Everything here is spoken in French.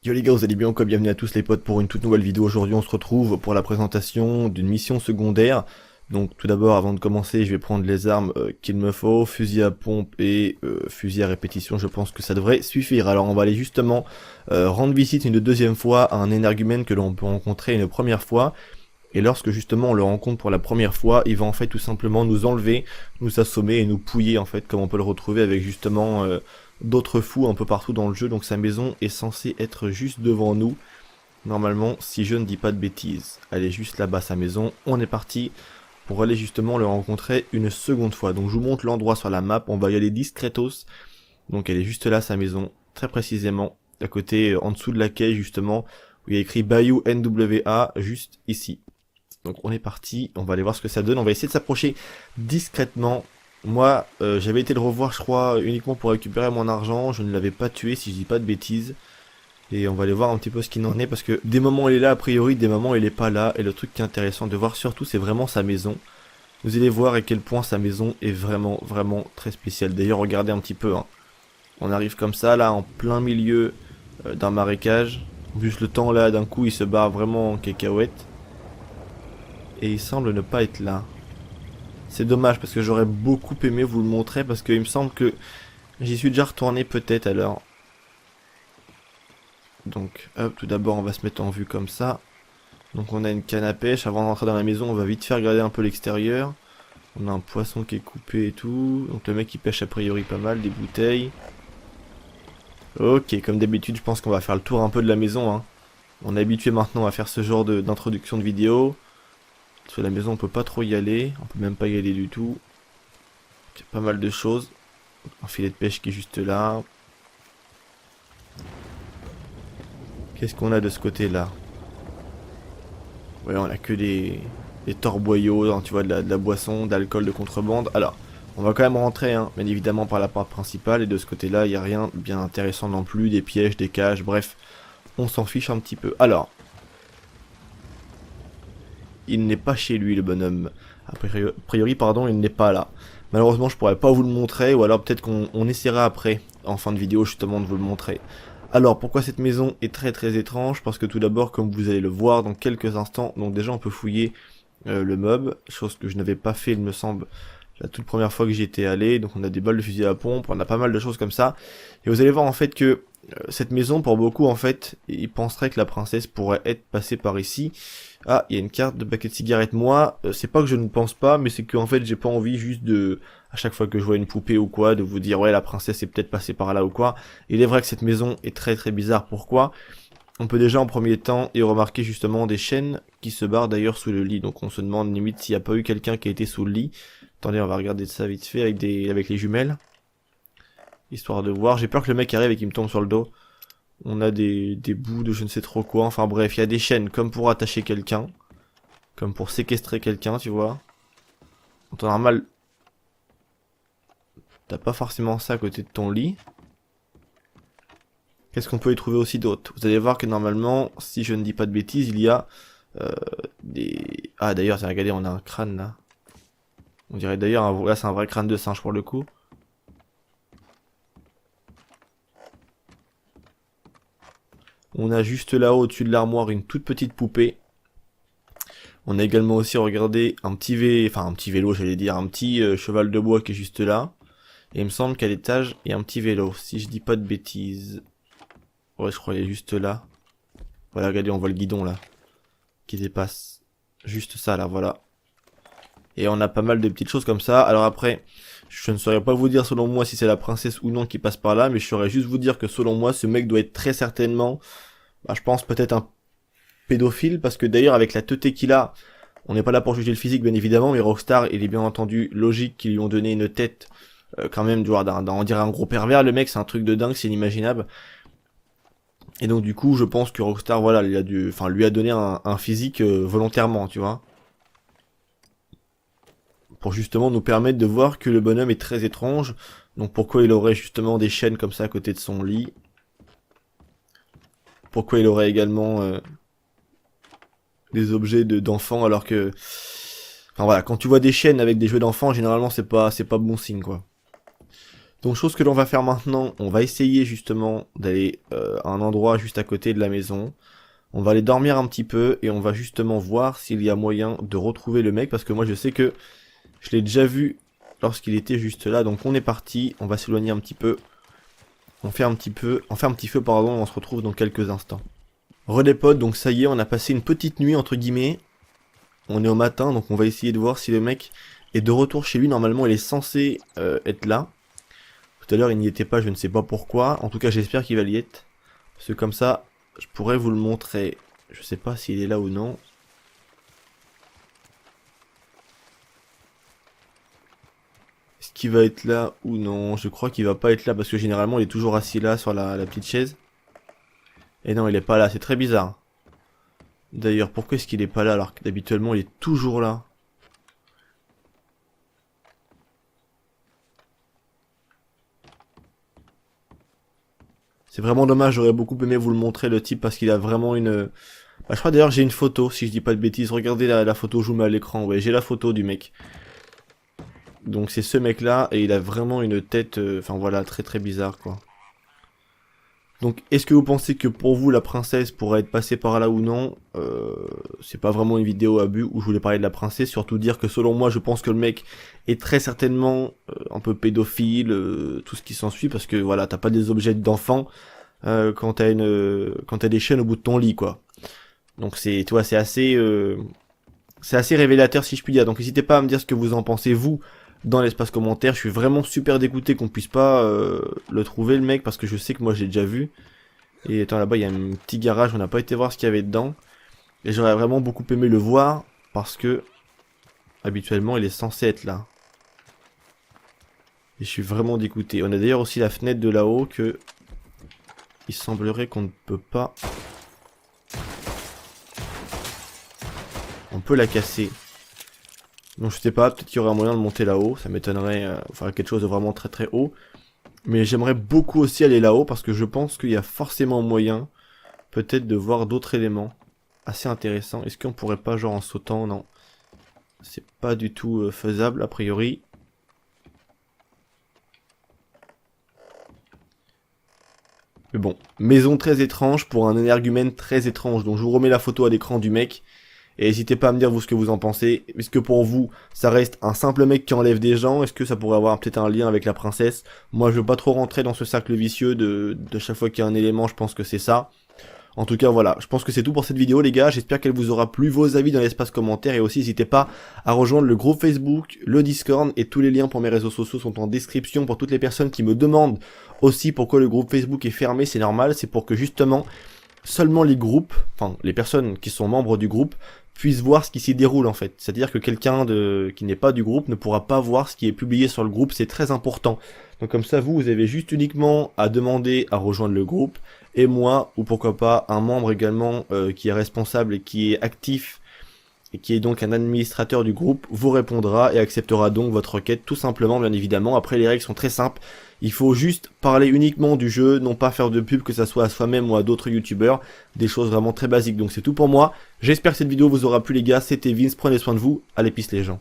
Yo les gars, vous allez bien quoi? Bienvenue à tous les potes pour une toute nouvelle vidéo. Aujourd'hui on se retrouve pour la présentation d'une mission secondaire. Donc tout d'abord, avant de commencer, je vais prendre les armes qu'il me faut, fusil à pompe et fusil à répétition. Je pense que ça devrait suffire. Alors on va aller justement rendre visite une deuxième fois à un énergumène que l'on peut rencontrer une première fois. Et lorsque justement on le rencontre pour la première fois, il va en fait tout simplement nous enlever, nous assommer et nous pouiller en fait, comme on peut le retrouver avec justement d'autres fous un peu partout dans le jeu. Donc sa maison est censée être juste devant nous, normalement, si je ne dis pas de bêtises. Elle est juste là-bas sa maison. On est parti pour aller justement le rencontrer une seconde fois. Donc je vous montre l'endroit sur la map, on va y aller discretos. Donc elle est juste là sa maison, très précisément, à côté, en dessous de la quai justement, où il y a écrit Bayou NWA, juste ici. Donc on est parti, on va aller voir ce que ça donne, on va essayer de s'approcher discrètement. Moi, j'avais été le revoir, je crois, uniquement pour récupérer mon argent, je ne l'avais pas tué si je dis pas de bêtises. Et on va aller voir un petit peu ce qu'il en est, parce que des moments il est là a priori, des moments il est pas là. Et le truc qui est intéressant de voir surtout, c'est vraiment sa maison. Vous allez voir à quel point sa maison est vraiment, vraiment très spéciale. D'ailleurs, regardez un petit peu, hein. On arrive comme ça, là, en plein milieu d'un marécage. En plus, le temps, là, d'un coup, il se barre vraiment en cacahuète. Et il semble ne pas être là. C'est dommage parce que j'aurais beaucoup aimé vous le montrer parce qu'il me semble que j'y suis déjà retourné peut-être alors. Donc hop, tout d'abord on va se mettre en vue comme ça. Donc on a une canne à pêche, avant d'entrer dans la maison on va vite faire regarder un peu l'extérieur. On a un poisson qui est coupé et tout, donc le mec il pêche a priori pas mal, des bouteilles. Ok, comme d'habitude je pense qu'on va faire le tour un peu de la maison, hein. On est habitué maintenant à faire ce genre d'introduction de vidéo. Sur la maison on peut pas trop y aller, on peut même pas y aller du tout. Il y a pas mal de choses. Un filet de pêche qui est juste là. Qu'est-ce qu'on a de ce côté là? Ouais, on a que des torboyaux, hein, tu vois, de la boisson, d'alcool de contrebande. Alors, on va quand même rentrer, hein, bien évidemment par la porte principale. Et de ce côté là, il n'y a rien de bien intéressant non plus. Des pièges, des cages, bref. On s'en fiche un petit peu. Alors, il n'est pas chez lui le bonhomme. A priori, pardon, il n'est pas là. Malheureusement, je pourrais pas vous le montrer, ou alors peut-être qu'on essaiera après, en fin de vidéo, justement, de vous le montrer. Alors, pourquoi cette maison est très très étrange? Parce que tout d'abord, comme vous allez le voir dans quelques instants, donc déjà on peut fouiller le mob, chose que je n'avais pas fait, il me semble, la toute première fois que j'y étais allé. Donc on a des balles de fusil à pompe, on a pas mal de choses comme ça. Et vous allez voir en fait que cette maison, pour beaucoup en fait, ils penseraient que la princesse pourrait être passée par ici. Ah, il y a une carte de paquet de cigarettes. Moi, c'est pas que je ne pense pas, mais c'est que en fait j'ai pas envie juste de, à chaque fois que je vois une poupée ou quoi, de vous dire ouais la princesse est peut-être passée par là ou quoi. Il est vrai que cette maison est très très bizarre. Pourquoi? On peut déjà en premier temps y remarquer justement des chaînes qui se barrent d'ailleurs sous le lit. Donc on se demande limite s'il n'y a pas eu quelqu'un qui a été sous le lit. Attendez, on va regarder ça vite fait avec les jumelles. Histoire de voir. J'ai peur que le mec arrive et qu'il me tombe sur le dos. On a des bouts de je ne sais trop quoi. Enfin bref, il y a des chaînes comme pour attacher quelqu'un. Comme pour séquestrer quelqu'un, tu vois. En temps normal, t'as pas forcément ça à côté de ton lit. Qu'est-ce qu'on peut y trouver aussi d'autre? Vous allez voir que normalement, si je ne dis pas de bêtises, il y a des... Ah d'ailleurs, regardez, on a un crâne là. On dirait d'ailleurs, là c'est un vrai crâne de singe pour le coup. On a juste là-haut, au-dessus de l'armoire, une toute petite poupée. On a également aussi regardé un petit vélo, j'allais dire, un petit cheval de bois qui est juste là. Et il me semble qu'à l'étage, il y a un petit vélo, si je dis pas de bêtises. Ouais, je crois qu'il est juste là. Voilà, regardez, on voit le guidon là, qui dépasse. Juste ça là, voilà. Et on a pas mal de petites choses comme ça. Alors après, je ne saurais pas vous dire selon moi si c'est la princesse ou non qui passe par là, mais je saurais juste vous dire que selon moi, ce mec doit être très certainement, je pense peut-être un pédophile, parce que d'ailleurs avec la teuté qu'il a, on n'est pas là pour juger le physique bien évidemment, mais Rockstar, il est bien entendu logique qu'ils lui ont donné une tête quand même, du genre on dirait un gros pervers, le mec, c'est un truc de dingue, c'est inimaginable. Et donc du coup, je pense que Rockstar, voilà, lui a donné un physique volontairement, tu vois. Pour justement nous permettre de voir que le bonhomme est très étrange. Donc pourquoi il aurait justement des chaînes comme ça à côté de son lit? Pourquoi il aurait également des objets d'enfants alors que... Enfin voilà, quand tu vois des chaînes avec des jeux d'enfants, généralement c'est pas bon signe quoi. Donc chose que l'on va faire maintenant, on va essayer justement d'aller à un endroit juste à côté de la maison. On va aller dormir un petit peu et on va justement voir s'il y a moyen de retrouver le mec, parce que moi je sais que je l'ai déjà vu lorsqu'il était juste là. Donc on est parti, on va s'éloigner un petit peu. On fait un petit feu, pardon, on se retrouve dans quelques instants. Relais potes, donc ça y est, on a passé une petite nuit entre guillemets. On est au matin, donc on va essayer de voir si le mec est de retour chez lui. Normalement il est censé être là. Tout à l'heure il n'y était pas, je ne sais pas pourquoi. En tout cas j'espère qu'il va y être. Parce que comme ça, je pourrais vous le montrer. Je sais pas s'il est là ou non. Est-ce qu'il va être là ou non? Je crois qu'il va pas être là parce que généralement il est toujours assis là sur la petite chaise. Et non, il est pas là, c'est très bizarre. D'ailleurs, pourquoi est-ce qu'il est pas là alors qu'habituellement il est toujours là? C'est vraiment dommage, j'aurais beaucoup aimé vous le montrer le type parce qu'il a vraiment une... Bah, je crois d'ailleurs j'ai une photo, si je dis pas de bêtises. Regardez la photo, je vous mets à l'écran. Ouais, j'ai la photo du mec. Donc c'est ce mec là et il a vraiment une tête, enfin voilà, très très bizarre quoi. Donc est-ce que vous pensez que pour vous la princesse pourrait être passée par là ou non? C'est pas vraiment une vidéo à but où je voulais parler de la princesse, surtout dire que selon moi je pense que le mec est très certainement un peu pédophile, tout ce qui s'ensuit, parce que voilà, t'as pas des objets d'enfant quand t'as des chaînes au bout de ton lit quoi. Donc c'est, tu vois, c'est assez révélateur si je puis dire. Donc n'hésitez pas à me dire ce que vous en pensez vous dans l'espace commentaire. Je suis vraiment super dégoûté qu'on puisse pas le trouver le mec, parce que je sais que moi j'ai déjà vu. Et attends, là-bas il y a un petit garage, on n'a pas été voir ce qu'il y avait dedans. Et j'aurais vraiment beaucoup aimé le voir parce que habituellement il est censé être là. Et je suis vraiment dégoûté. On a d'ailleurs aussi la fenêtre de là-haut que il semblerait qu'on ne peut pas. On peut la casser. Donc je sais pas, peut-être qu'il y aurait un moyen de monter là-haut, ça m'étonnerait, enfin quelque chose de vraiment très très haut. Mais j'aimerais beaucoup aussi aller là-haut parce que je pense qu'il y a forcément moyen, peut-être de voir d'autres éléments assez intéressants. Est-ce qu'on pourrait pas genre en sautant? Non. C'est pas du tout faisable a priori. Mais bon, maison très étrange pour un énergumène très étrange. Donc je vous remets la photo à l'écran du mec. Et n'hésitez pas à me dire vous ce que vous en pensez. Est-ce que pour vous, ça reste un simple mec qui enlève des gens? Est-ce que ça pourrait avoir peut-être un lien avec la princesse? Moi, je veux pas trop rentrer dans ce cercle vicieux de chaque fois qu'il y a un élément, je pense que c'est ça. En tout cas, voilà, je pense que c'est tout pour cette vidéo, les gars. J'espère qu'elle vous aura plu. Vos avis dans l'espace commentaire. Et aussi, n'hésitez pas à rejoindre le groupe Facebook, le Discord. Et tous les liens pour mes réseaux sociaux sont en description pour toutes les personnes qui me demandent aussi pourquoi le groupe Facebook est fermé. C'est normal, c'est pour que justement, seulement les groupes, enfin les personnes qui sont membres du groupe, puissent voir ce qui s'y déroule en fait. C'est-à-dire que quelqu'un qui n'est pas du groupe ne pourra pas voir ce qui est publié sur le groupe, c'est très important. Donc comme ça, vous avez juste uniquement à demander à rejoindre le groupe, et moi, ou pourquoi pas un membre également qui est responsable et qui est actif, et qui est donc un administrateur du groupe, vous répondra et acceptera donc votre requête tout simplement, bien évidemment. Après, les règles sont très simples. Il faut juste parler uniquement du jeu, non pas faire de pub, que ça soit à soi-même ou à d'autres youtubeurs. Des choses vraiment très basiques. Donc c'est tout pour moi. J'espère que cette vidéo vous aura plu les gars. C'était Vince, prenez soin de vous. Allez, peace les gens.